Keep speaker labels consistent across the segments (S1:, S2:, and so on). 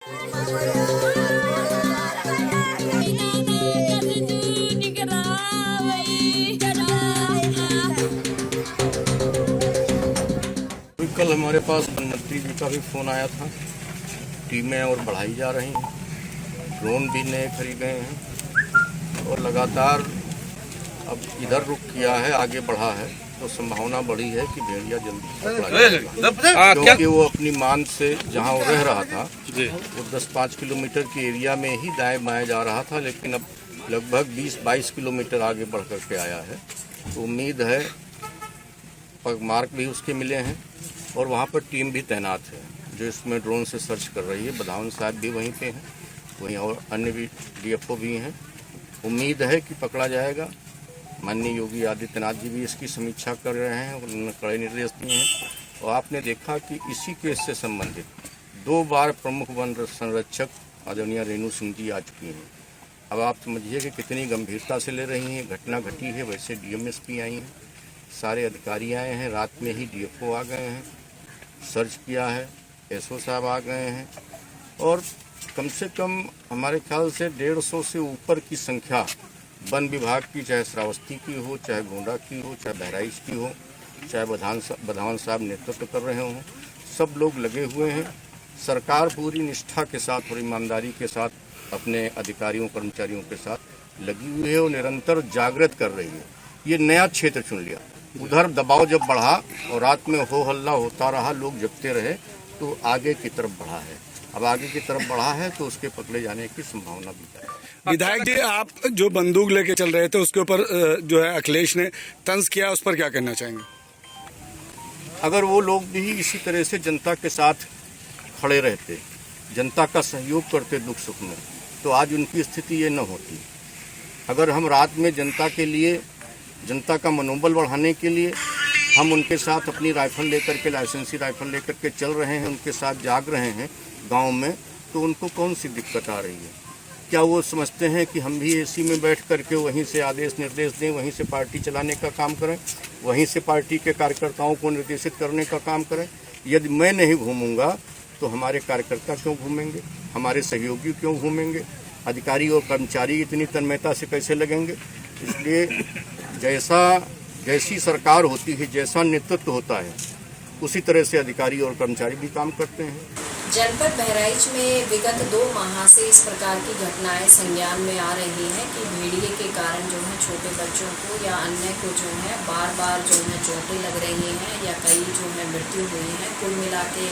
S1: कल हमारे पास मंत्री जी का भी फोन आया था। टीमें और बढ़ाई जा रही हैं, ड्रोन भी नए खरीदे हैं और लगातार अब इधर रुख किया है, आगे बढ़ा है, तो संभावना बढ़ी है कि भेड़िया जल्दी पकड़ा जाएगा। क्योंकि वो अपनी मान से जहां वो रह रहा था वो 10-5 किलोमीटर के एरिया में ही दाएं बाएं जा रहा था, लेकिन अब लगभग 20-22 किलोमीटर आगे बढ़ करके आया है। तो उम्मीद है, मार्क भी उसके मिले हैं और वहाँ पर टीम भी तैनात है जो इसमें ड्रोन से सर्च कर रही है। बधावन साहब भी वहीं पे हैं, वहीं और अन्य भी डीएफओ भी हैं। उम्मीद है कि पकड़ा जाएगा। माननीय योगी आदित्यनाथ जी भी इसकी समीक्षा कर रहे हैं और उन्होंने कड़े निर्देश दिए हैं। और आपने देखा कि इसी केस से संबंधित 2 बार प्रमुख वन संरक्षक आदरणीय रेणु सिंह जी आ चुकी हैं। अब आप समझिए कि कितनी गंभीरता से ले रही हैं। घटना घटी है, वैसे डीएमएसपी आई हैं, सारे अधिकारी आए हैं, रात में ही डीएफओ आ गए हैं, सर्च किया है, एसओ साहब आ गए हैं और कम से कम हमारे ख्याल से 150 से ऊपर की संख्या वन विभाग की, चाहे श्रावस्ती की हो, चाहे गोंडा की हो, चाहे बहराइच की हो, चाहे बधावन साहब नेतृत्व कर रहे हों, सब लोग लगे हुए हैं। सरकार पूरी निष्ठा के साथ और ईमानदारी के साथ अपने अधिकारियों कर्मचारियों के साथ लगी हुई है और निरंतर जागृत कर रही है। ये नया क्षेत्र चुन लिया, उधर दबाव जब बढ़ा और रात में हो हल्ला होता रहा, लोग जगते रहे, तो आगे की तरफ बढ़ा है। अब आगे की तरफ बढ़ा है तो उसके पकड़े जाने की संभावना भी है।
S2: विधायक जी, आप जो बंदूक लेके चल रहे थे उसके ऊपर जो है अखिलेश ने तंज किया, उस पर क्या कहना चाहेंगे?
S1: अगर वो लोग भी इसी तरह से जनता के साथ खड़े रहते, जनता का सहयोग करते दुख सुख में, तो आज उनकी स्थिति ये न होती। अगर हम रात में जनता के लिए, जनता का मनोबल बढ़ाने के लिए हम उनके साथ अपनी राइफल लेकर के, लाइसेंसी राइफल लेकर के चल रहे हैं, उनके साथ जाग रहे हैं गांव में, तो उनको कौन सी दिक्कत आ रही है? क्या वो समझते हैं कि हम भी एसी में बैठ करके वहीं से आदेश निर्देश दें, वहीं से पार्टी चलाने का काम करें, वहीं से पार्टी के कार्यकर्ताओं को निर्देशित करने का काम करें? यदि मैं नहीं घूमूंगा तो हमारे कार्यकर्ता क्यों घूमेंगे, हमारे सहयोगी क्यों घूमेंगे, अधिकारी और कर्मचारी इतनी तन्मयता से कैसे लगेंगे? इसलिए जैसी सरकार होती है, जैसा नेतृत्व होता है, उसी तरह से अधिकारी और कर्मचारी भी काम करते हैं।
S3: जनपद बहराइच में विगत 2 माह से इस प्रकार की घटनाएं संज्ञान में आ रही हैं कि भेड़िए के कारण जो है छोटे बच्चों को या अन्य को जो है बार जो है चोटें लग रही हैं या कई जो है मृत्यु हुई है। कुल मिला के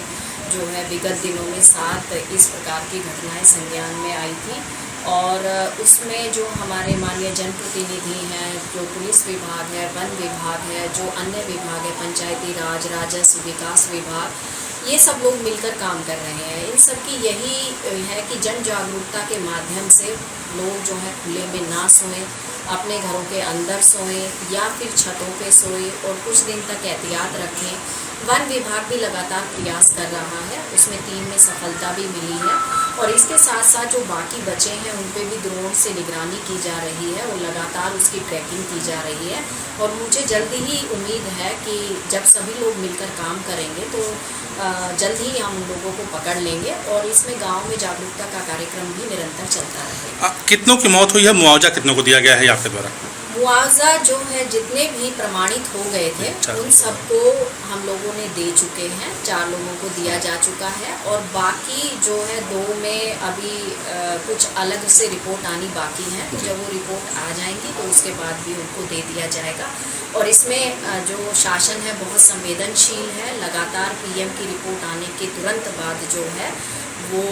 S3: जो है विगत दिनों में 7 इस प्रकार की घटनाएं संज्ञान में आई थी और उसमें जो हमारे माननीय जनप्रतिनिधि हैं, जो पुलिस विभाग है, वन विभाग है, जो अन्य विभाग है, पंचायती राज, राजस्व विकास विभाग, ये सब लोग मिलकर काम कर रहे हैं। इन सब की यही है कि जन जागरूकता के माध्यम से लोग जो है खुले में ना सोएं, अपने घरों के अंदर सोएं या फिर छतों पे सोएं और कुछ दिन तक एहतियात रखें। वन विभाग भी लगातार प्रयास कर रहा है, उसमें टीम में सफलता भी मिली है और इसके साथ साथ जो बाकी बचे हैं उन पे भी ड्रोन से निगरानी की जा रही है और लगातार उसकी ट्रैकिंग की जा रही है। और मुझे जल्दी ही उम्मीद है कि जब सभी लोग मिलकर काम करेंगे तो जल्द ही हम उन लोगों को पकड़ लेंगे और इसमें गांव में जागरूकता का कार्यक्रम भी निरंतर चलता रहेगा।
S4: कितनों की मौत हुई है, मुआवजा कितनों को दिया गया है आपके द्वारा?
S3: मुआवजा जो है जितने भी प्रमाणित हो गए थे उन सबको हम लोगों ने दे चुके हैं, 4 लोगों को दिया जा चुका है और बाकी जो है 2 में अभी कुछ अलग से रिपोर्ट आनी बाकी है। तो जब वो रिपोर्ट आ जाएंगी तो उसके बाद भी उनको दे दिया जाएगा। और इसमें जो शासन है बहुत संवेदनशील है, लगातार पीएम की रिपोर्ट आने के तुरंत बाद जो है वो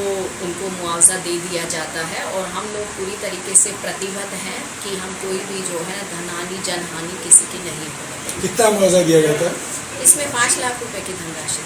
S3: उनको मुआवजा दे दिया जाता है और हम लोग पूरी तरीके से प्रतिबद्ध हैं कि हम कोई भी जो है धनहानि जनहानि किसी की नहीं हो।
S2: कितना मुआवजा दिया गया था?
S3: इसमें 5 लाख रुपए की धनराशि।